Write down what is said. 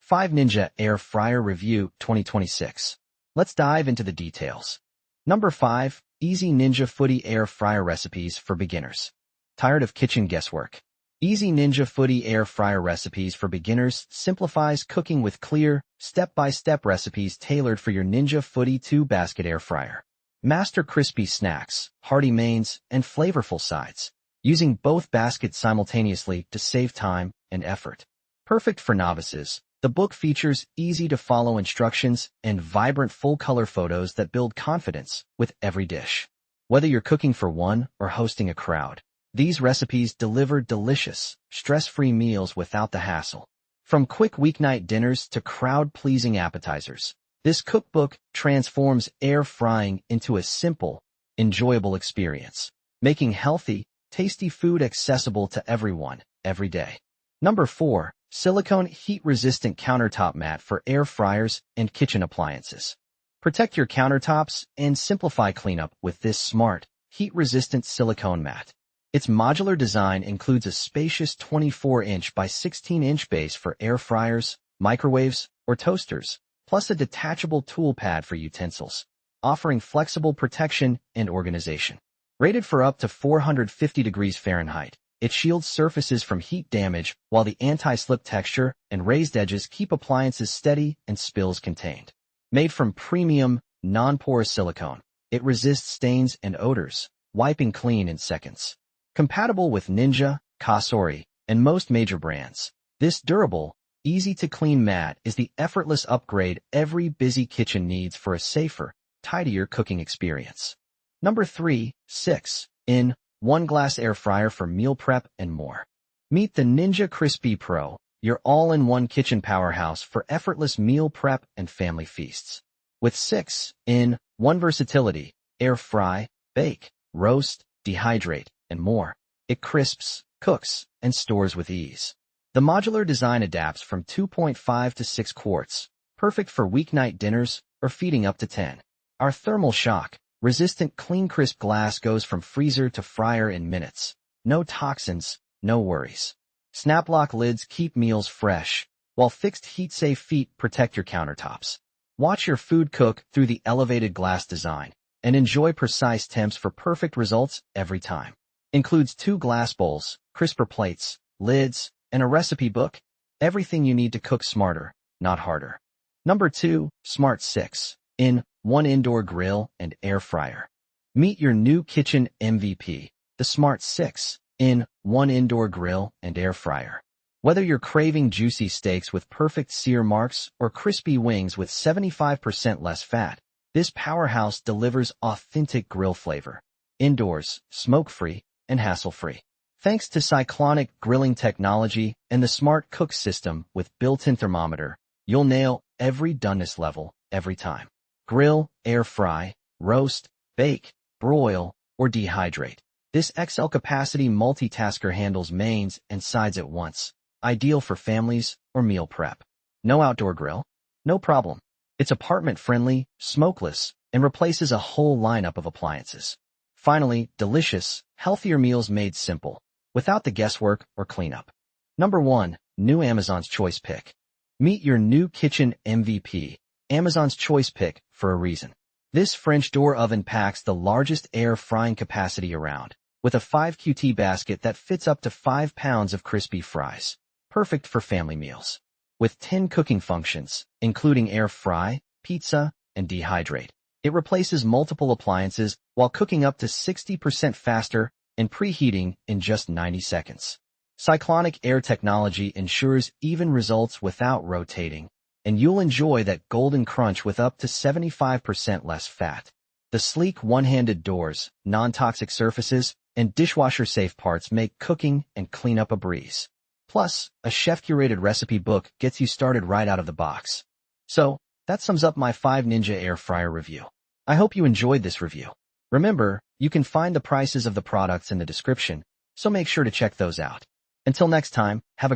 5 Ninja Air Fryer Review 2026. Let's dive into the details. Number 5. Easy Ninja Foodi Air Fryer Recipes for Beginners. Tired of kitchen guesswork? Easy Ninja Foodi Air Fryer Recipes for Beginners simplifies cooking with clear, step-by-step recipes tailored for your Ninja Foodi 2-basket air fryer. Master crispy snacks, hearty mains, and flavorful sides, using both baskets simultaneously to save time and effort. Perfect for novices, the book features easy-to-follow instructions and vibrant full-color photos that build confidence with every dish. Whether you're cooking for one or hosting a crowd, these recipes deliver delicious, stress-free meals without the hassle. From quick weeknight dinners to crowd-pleasing appetizers, this cookbook transforms air frying into a simple, enjoyable experience, making healthy, tasty food accessible to everyone, every day. Number 4. Silicone Heat-Resistant Countertop Mat for Air Fryers and Kitchen Appliances. Protect your countertops and simplify cleanup with this smart, heat-resistant silicone mat. Its modular design includes a spacious 24-inch by 16-inch base for air fryers, microwaves, or toasters, plus a detachable tool pad for utensils, offering flexible protection and organization. Rated for up to 450 degrees Fahrenheit, it shields surfaces from heat damage while the anti-slip texture and raised edges keep appliances steady and spills contained. Made from premium, non-porous silicone, it resists stains and odors, wiping clean in seconds. Compatible with Ninja, Kasori, and most major brands, this durable, easy-to-clean mat is the effortless upgrade every busy kitchen needs for a safer, tidier cooking experience. Number 3. 6 in 1 glass air fryer for meal prep and more. Meet the Ninja Crispy Pro, your all-in-one kitchen powerhouse for effortless meal prep and family feasts. With 6 in 1 versatility, air fry, bake, roast, dehydrate, and more, it crisps, cooks, and stores with ease. The modular design adapts from 2.5 to 6 quarts, perfect for weeknight dinners or feeding up to 10. Our thermal shock resistant clean crisp glass goes from freezer to fryer in minutes. No toxins, no worries. Snap-lock lids keep meals fresh, while fixed heat-safe feet protect your countertops. Watch your food cook through the elevated glass design and enjoy precise temps for perfect results every time. Includes 2 glass bowls, crisper plates, lids, and a recipe book. Everything you need to cook smarter, not harder. Number 2. Smart 6 in 1 indoor grill and air fryer. Meet your new kitchen MVP, the Smart 6 in 1 indoor grill and air fryer. Whether you're craving juicy steaks with perfect sear marks or crispy wings with 75% less fat, this powerhouse delivers authentic grill flavor. Indoors, smoke-free, and hassle-free. Thanks to cyclonic grilling technology and the Smart Cook system with built-in thermometer, you'll nail every doneness level every time. Grill, air fry, roast, bake, broil, or dehydrate. This XL capacity multitasker handles mains and sides at once, ideal for families or meal prep. No outdoor grill? No problem. It's apartment-friendly, smokeless, and replaces a whole lineup of appliances. Finally, delicious, healthier meals made simple, without the guesswork or cleanup. Number 1. New Amazon's Choice Pick. Meet your new kitchen MVP, Amazon's Choice Pick, for a reason. This French door oven packs the largest air frying capacity around, with a 5QT basket that fits up to 5 pounds of crispy fries. Perfect for family meals. With 10 cooking functions, including air fry, pizza, and dehydrate, it replaces multiple appliances while cooking up to 60% faster and preheating in just 90 seconds. Cyclonic air technology ensures even results without rotating, and you'll enjoy that golden crunch with up to 75% less fat. The sleek one-handed doors, non-toxic surfaces, and dishwasher-safe parts make cooking and cleanup a breeze. Plus, a chef-curated recipe book gets you started right out of the box. So, that sums up my 5 Ninja Air Fryer review. I hope you enjoyed this review. Remember, you can find the prices of the products in the description, so make sure to check those out. Until next time, have a great